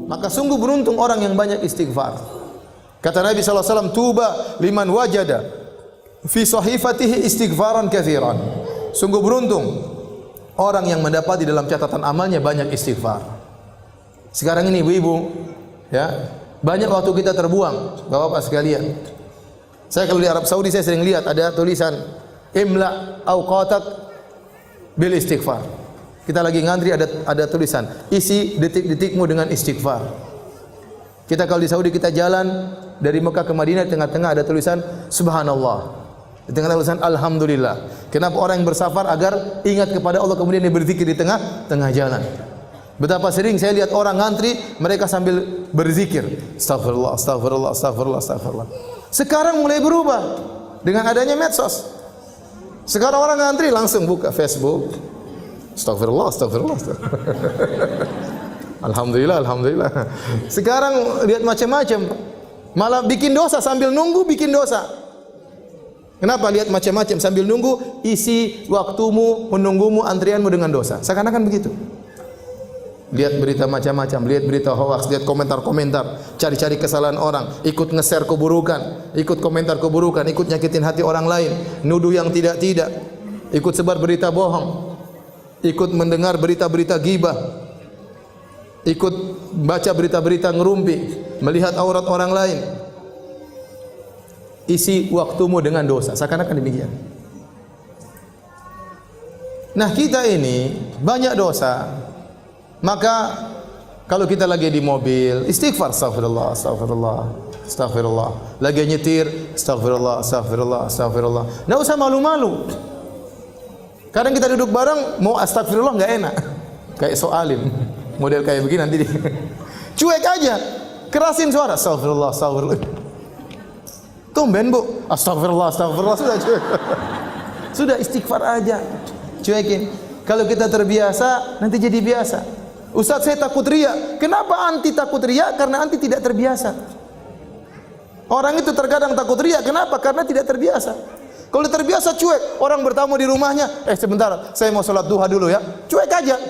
Maka sungguh beruntung orang yang banyak istighfar. Kata Nabi SAW, tuba liman wajada fi sahifatihi istighfaran katsiran. Sungguh beruntung orang yang mendapati dalam catatan amalnya banyak istighfar. Sekarang ini ibu-ibu, ya, banyak waktu kita terbuang, Bapak-bapak sekalian. Saya kalau di Arab Saudi saya sering lihat ada tulisan imla awqatak bil istighfar. Kita lagi ngantri ada tulisan isi detik-detikmu dengan istighfar. Kita kalau di Saudi kita jalan dari Mekah ke Madinah, di tengah-tengah ada tulisan subhanallah. Di tengah tulisan alhamdulillah. Kenapa orang yang bersafar agar ingat kepada Allah kemudian dia berzikir di tengah jalan. Betapa sering saya lihat orang ngantri mereka sambil berzikir, astagfirullah, astagfirullah, astagfirullah, astagfirullah. Sekarang mulai berubah dengan adanya medsos. Sekarang orang ngantri langsung buka Facebook. Astagfirullah, astagfirullah, astagfirullah. Alhamdulillah, alhamdulillah. Sekarang lihat macam-macam. Malah bikin dosa sambil nunggu bikin dosa. Kenapa lihat macam-macam sambil nunggu? Isi waktumu menunggumu antrianmu dengan dosa. Seakan-akan begitu. Lihat berita macam-macam, lihat berita hoax, lihat komentar-komentar, cari-cari kesalahan orang, ikut nge-share keburukan, ikut komentar keburukan, ikut nyakitin hati orang lain, nuduh yang tidak-tidak, ikut sebar berita bohong, ikut mendengar berita-berita ghibah, ikut baca berita-berita ngerumpi, melihat aurat orang lain. Isi waktumu dengan dosa, seakan-akan demikian. Nah, kita ini banyak dosa. Maka kalau kita lagi di mobil, istighfar, astagfirullah, astagfirullah, astagfirullah. Lagi nyetir, astagfirullah, astagfirullah, astagfirullah. Enggak usah malu-malu. Kadang kita duduk bareng mau astagfirullah enggak enak. Kayak soalim. Model kayak begini nanti cuek aja. Kerasin suara, astagfirullah, astagfirullah. Tumben, Bu. Astagfirullah, astagfirullah, sudah cuek. Sudah istighfar aja. Cuekin. Kalau kita terbiasa, nanti jadi biasa. Ustaz, saya takut riya. Kenapa anti takut riya? Karena anti tidak terbiasa. Orang itu terkadang takut riya. Kenapa? Karena tidak terbiasa. Kalau terbiasa cuek, orang bertamu di rumahnya, sebentar, saya mau sholat duha dulu ya. Cuek aja.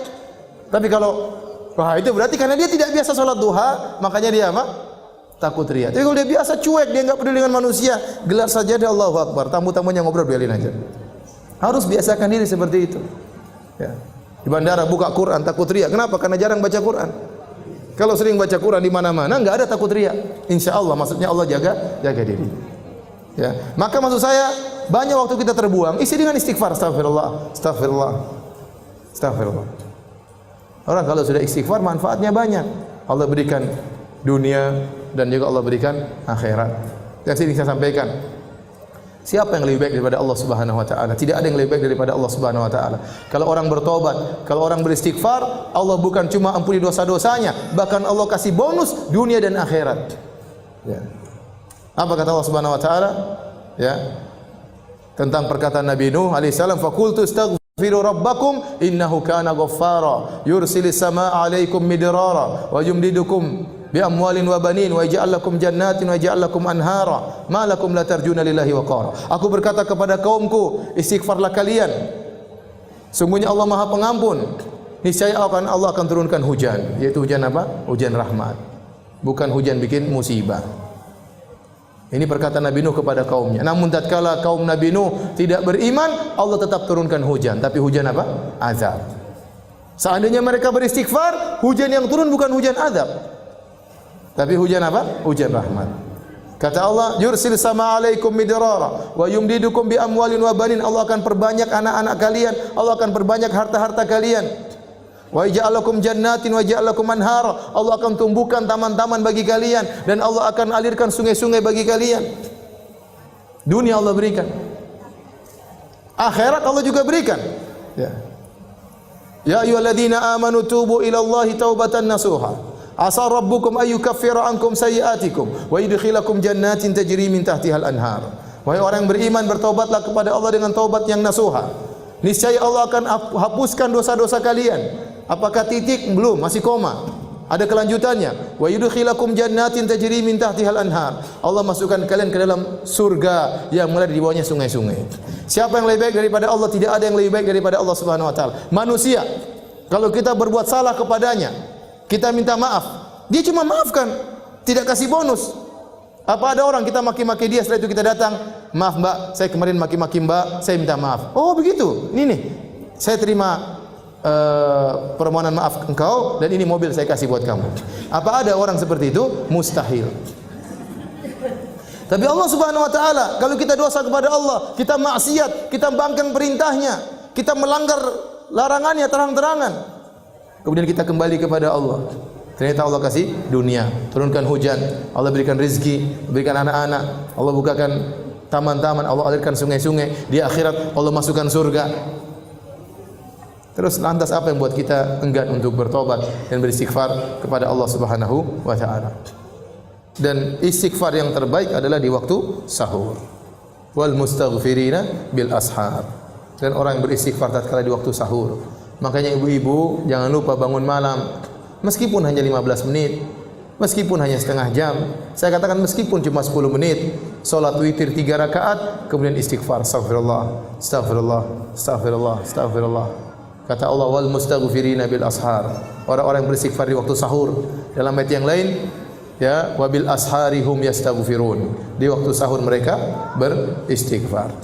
Tapi kalau wah, itu berarti karena dia tidak biasa sholat duha, makanya dia apa? Takut riya. Tapi kalau dia biasa cuek, dia enggak peduli dengan manusia, gelar sajadah Allahu Akbar, tamu-tamunya ngobrol biarin aja. Harus biasakan diri seperti itu. Ya. Di bandara buka Quran takut riya. Kenapa? Karena jarang baca Quran. Kalau sering baca Quran di mana-mana enggak ada takut riya. Insyaallah, maksudnya Allah jaga diri. Ya. Maka maksud saya banyak waktu kita terbuang isi dengan istighfar, astagfirullah, astagfirullah, astagfirullah. Orang kalau sudah istighfar manfaatnya banyak. Allah berikan dunia dan juga Allah berikan akhirat. Yang sering saya sampaikan. Siapa yang lebih baik daripada Allah Subhanahu wa taala? Tidak ada yang lebih baik daripada Allah Subhanahu wa taala. Kalau orang bertobat, kalau orang beristighfar, Allah bukan cuma ampuni dosa-dosanya, bahkan Allah kasih bonus dunia dan akhirat. Ya. Apa kata Allah Subhanahu wa taala? Ya. Tentang perkataan Nabi Nuh alaihi salam, "Faqultu astaghfiru rabbakum innahu kana ghaffara, yursilis samaa'a 'alaikum midrara wa yumdidukum bi amwalin wa banin wa yaj'al lakum jannatin wa yaj'al lakum anhara ma lakum la tarjuna lillahi waqara." Aku berkata kepada kaumku, istighfarlah kalian. Sungguhnya Allah Maha Pengampun. Niscaya Allah akan turunkan hujan, yaitu hujan apa? Hujan rahmat. Bukan hujan bikin musibah. Ini perkataan Nabi Nuh kepada kaumnya. Namun tatkala kaum Nabi Nuh tidak beriman, Allah tetap turunkan hujan, tapi hujan apa? Azab. Seandainya mereka beristighfar, hujan yang turun bukan hujan azab, tapi hujan apa? Hujan rahmat. Kata Allah, yursil sama alaikum midrara wa yumdidukum bi amwalin wa banin. Allah akan perbanyak anak-anak kalian, Allah akan perbanyak harta-harta kalian. Wa ja'alakum jannatin wa ja'alakum anhara. Allah akan tumbuhkan taman-taman bagi kalian dan Allah akan alirkan sungai-sungai bagi kalian. Dunia Allah berikan. Akhirat Allah juga berikan. Ya. Ya ayyuhalladzina amanu tubu ila Allahi taubatan nasuha. Asa rabbukum ayyukaffira ankum sayyi'atikum wa yudkhilakum jannatin tajri min tahtihal anhar. Wahai orang yang beriman, bertaubatlah kepada Allah dengan taubat yang nasuha. Niscaya Allah akan hapuskan dosa-dosa kalian. Apakah titik? Belum, masih koma. Ada kelanjutannya. Wa yudkhilakum jannatin tajri min tahtihal anhar. Allah masukkan kalian ke dalam surga yang mulai di bawahnya sungai-sungai. Siapa yang lebih baik daripada Allah? Tidak ada yang lebih baik daripada Allah Subhanahu wa taala. Manusia, kalau kita berbuat salah kepadanya, kita minta maaf, Dia cuma maafkan, tidak kasih bonus. Apa ada orang kita maki-maki dia, setelah itu kita datang, maaf mbak, saya kemarin maki-maki mbak, saya minta maaf. Oh begitu, ini nih, saya terima permohonan maaf engkau dan ini mobil saya kasih buat kamu. Apa ada orang seperti itu? Mustahil. Tapi Allah Subhanahu wa taala, kalau kita dosa kepada Allah, kita maksiat, kita bangkang perintahnya, kita melanggar larangannya terang-terangan, kemudian kita kembali kepada Allah, ternyata Allah kasih dunia, turunkan hujan, Allah berikan rizki, berikan anak-anak, Allah bukakan taman-taman, Allah alirkan sungai-sungai, di akhirat Allah masukkan surga. Terus lantas apa yang buat kita enggan untuk bertobat dan beristighfar kepada Allah Subhanahu wa taala? Dan istighfar yang terbaik adalah di waktu sahur. Wal mustaghfirina bil ashar. Dan orang yang beristighfar tatkala di waktu sahur. Makanya ibu-ibu jangan lupa bangun malam, meskipun hanya 15 menit, meskipun hanya setengah jam. Saya katakan meskipun cuma 10 menit, salat witir 3 rakaat, kemudian istighfar, astagfirullah, astagfirullah, astagfirullah, astagfirullah. Kata Allah, wal mustaghfirina bil ashar. Orang-orang yang beristighfar di waktu sahur. Dalam ayat yang lain, ya, wabil asharihum yastaghfirun. Di waktu sahur mereka beristighfar.